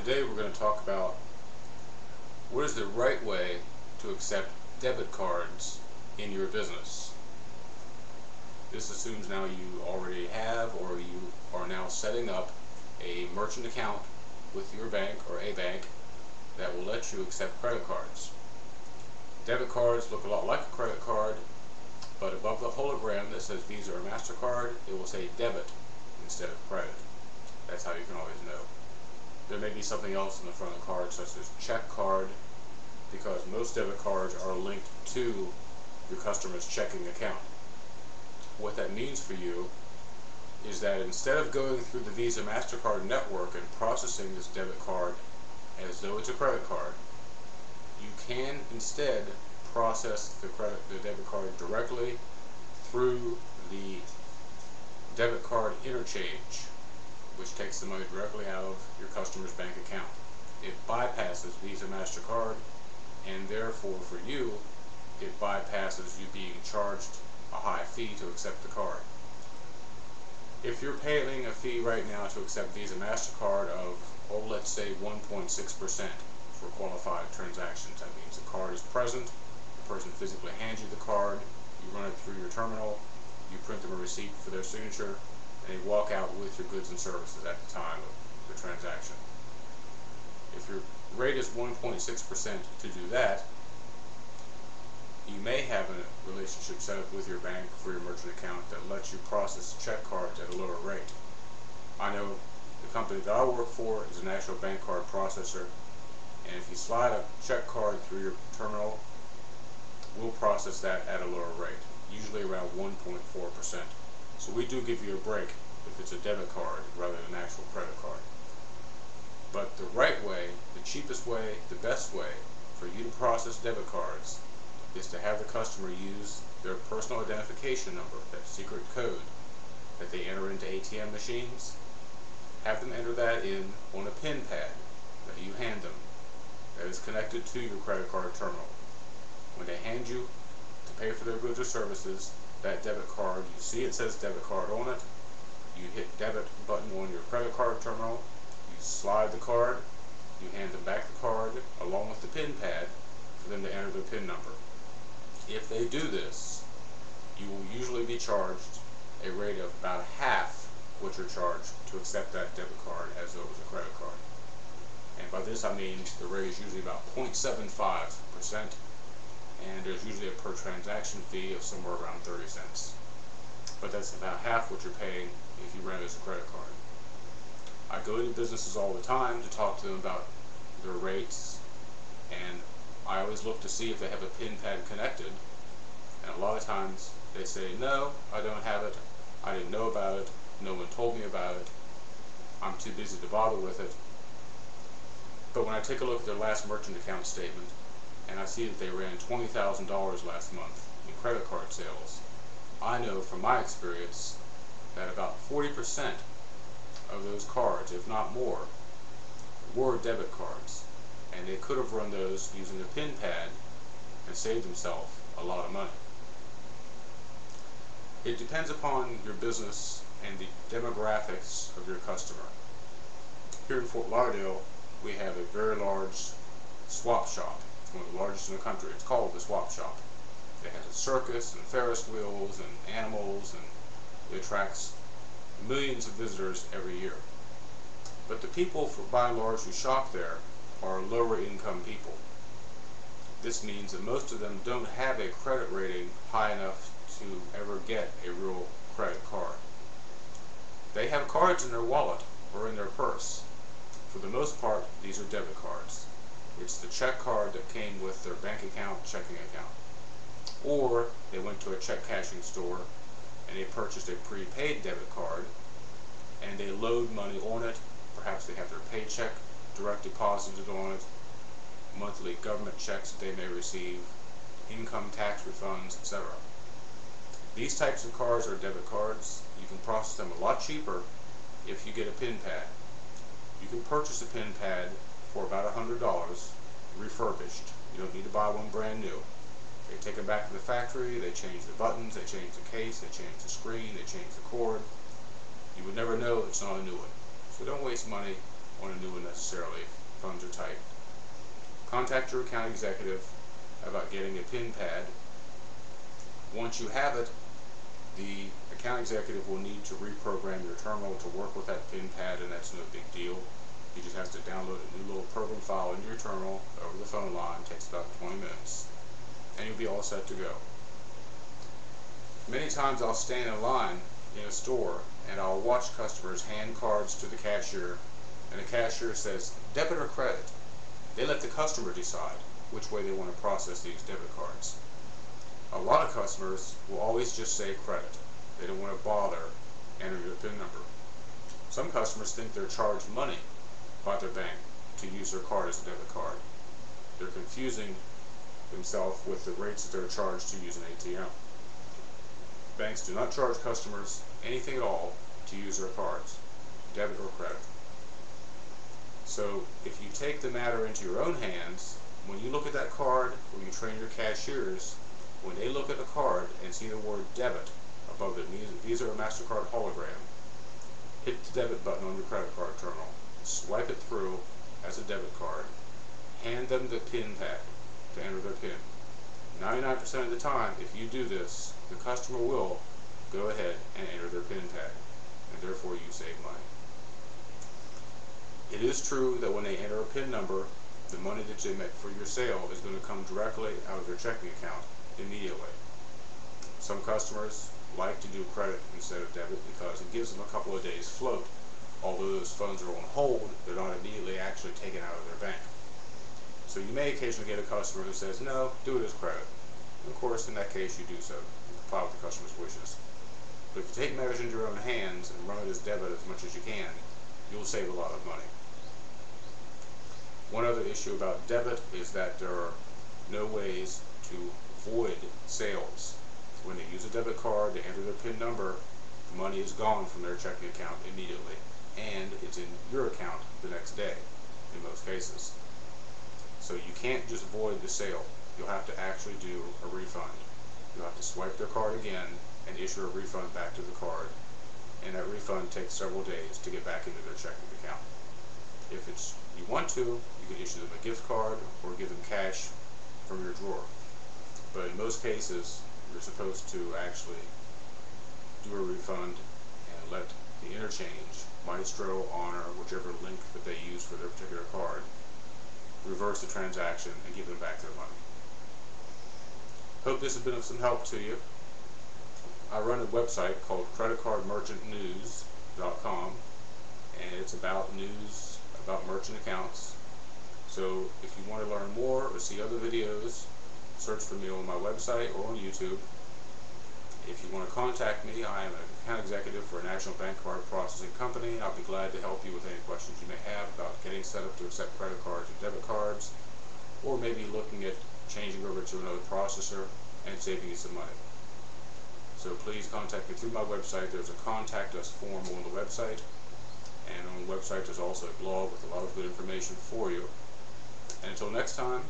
Today we're going to talk about what is the right way to accept debit cards in your business. This assumes now you already have or you are now setting up a merchant account with your bank or a bank that will let you accept credit cards. Debit cards look a lot like a credit card, but above the hologram that says Visa or MasterCard, it will say debit instead of credit. That's how you can always know. There may be something else in the front of the card, such as check card, because most debit cards are linked to your customer's checking account. What that means for you is that instead of going through the Visa MasterCard network and processing this debit card as though it's a credit card, you can instead process the debit card directly through the debit card interchange, which takes the money directly out of your customer's bank account. It bypasses Visa MasterCard, and therefore for you, it bypasses you being charged a high fee to accept the card. If you're paying a fee right now to accept Visa MasterCard of, let's say 1.6% for qualified transactions, that means the card is present, the person physically hands you the card, you run it through your terminal, you print them a receipt for their signature, and they walk out with your goods and services at the time of the transaction. If your rate is 1.6% to do that, you may have a relationship set up with your bank for your merchant account that lets you process check cards at a lower rate. I know the company that I work for is a national bank card processor, and if you slide a check card through your terminal, we'll process that at a lower rate, usually around 1.4%. So we do give you a break if it's a debit card rather than an actual credit card. But the right way, the cheapest way, the best way for you to process debit cards is to have the customer use their personal identification number, that secret code that they enter into ATM machines. Have them enter that in on a pin pad that you hand them that is connected to your credit card terminal. When they hand you to pay for their goods or services, that debit card, you see it says debit card on it, you hit debit button on your credit card terminal, you slide the card, you hand them back the card along with the pin pad for them to enter their pin number. If they do this, you will usually be charged a rate of about half what you're charged to accept that debit card as though it was a credit card. And by this I mean the rate is usually about 0.75%, and there's usually a per transaction fee of somewhere around 30 cents. But that's about half what you're paying if you rent it as a credit card. I go into businesses all the time to talk to them about their rates, and I always look to see if they have a pin pad connected, and a lot of times they say, no, I don't have it, I didn't know about it, no one told me about it, I'm too busy to bother with it. But when I take a look at their last merchant account statement, and I see that they ran $20,000 last month in credit card sales, I know from my experience that about 40% of those cards, if not more, were debit cards, and they could have run those using a pin pad and saved themselves a lot of money. It depends upon your business and the demographics of your customer. Here in Fort Lauderdale, we have a very large swap shop. It's one of the largest in the country. It's called the Swap Shop. It has a circus and Ferris wheels and animals, and it attracts millions of visitors every year. But the people, by and large, who shop there are lower income people. This means that most of them don't have a credit rating high enough to ever get a real credit card. They have cards in their wallet or in their purse. For the most part, these are debit cards. It's the check card that came with their bank account, checking account. Or they went to a check cashing store and they purchased a prepaid debit card and they load money on it. Perhaps they have their paycheck direct deposited on it, monthly government checks that they may receive, income tax refunds, etc. These types of cards are debit cards. You can process them a lot cheaper if you get a pin pad. You can purchase a pin pad for about $100 refurbished. You don't need to buy one brand new. They take them back to the factory, they change the buttons, they change the case, they change the screen, they change the cord. You would never know it's not a new one. So don't waste money on a new one necessarily if funds are tight. Contact your account executive about getting a PIN pad. Once you have it, the account executive will need to reprogram your terminal to work with that PIN pad, and that's no big deal. You just have to download a new little program file into your terminal over the phone line. It takes about 20 minutes, and you'll be all set to go. Many times I'll stand in line in a store and I'll watch customers hand cards to the cashier, and the cashier says debit or credit. They let the customer decide which way they want to process these debit cards. A lot of customers will always just say credit. They don't want to bother entering their PIN number. Some customers think they're charged money by their bank to use their card as a debit card. They're confusing themselves with the rates that they're charged to use an ATM. Banks do not charge customers anything at all to use their cards, debit or credit. So if you take the matter into your own hands, when you look at that card, or you train your cashiers, when they look at the card and see the word debit above the Visa or MasterCard hologram, hit the debit button on your credit card terminal, swipe it through as a debit card, hand them the PIN pad to enter their PIN. 99% of the time, if you do this, the customer will go ahead and enter their PIN tag, and therefore you save money. It is true that when they enter a PIN number, the money that they make for your sale is going to come directly out of their checking account immediately. Some customers like to do credit instead of debit because it gives them a couple of days float. Although those funds are on hold, they're not immediately actually taken out of their bank. So you may occasionally get a customer who says, no, do it as credit. And of course, in that case, you do so. You comply with the customer's wishes. But if you take matters into your own hands and run it as debit as much as you can, you'll save a lot of money. One other issue about debit is that there are no ways to void sales. When they use a debit card, they enter their PIN number, the money is gone from their checking account immediately, and it's in your account the next day in most cases. So you can't just void the sale. You'll have to actually do a refund. You'll have to swipe their card again and issue a refund back to the card, and that refund takes several days to get back into their checking account. If you want to, you can issue them a gift card or give them cash from your drawer. But in most cases, you're supposed to actually do a refund and let the interchange, Maestro, Honor, whichever link that they use for their particular card, reverse the transaction and give them back their money. Hope this has been of some help to you. I run a website called creditcardmerchantnews.com, and it's about news about merchant accounts. So if you want to learn more or see other videos, search for me on my website or on YouTube. If you want to contact me, I am an account executive for a national bank card processing company. I'll be glad to help you with any questions you may have about getting set up to accept credit cards and debit cards, or maybe looking at changing over to another processor and saving you some money. So please contact me through my website. There's a contact us form on the website, and on the website there's also a blog with a lot of good information for you. And until next time,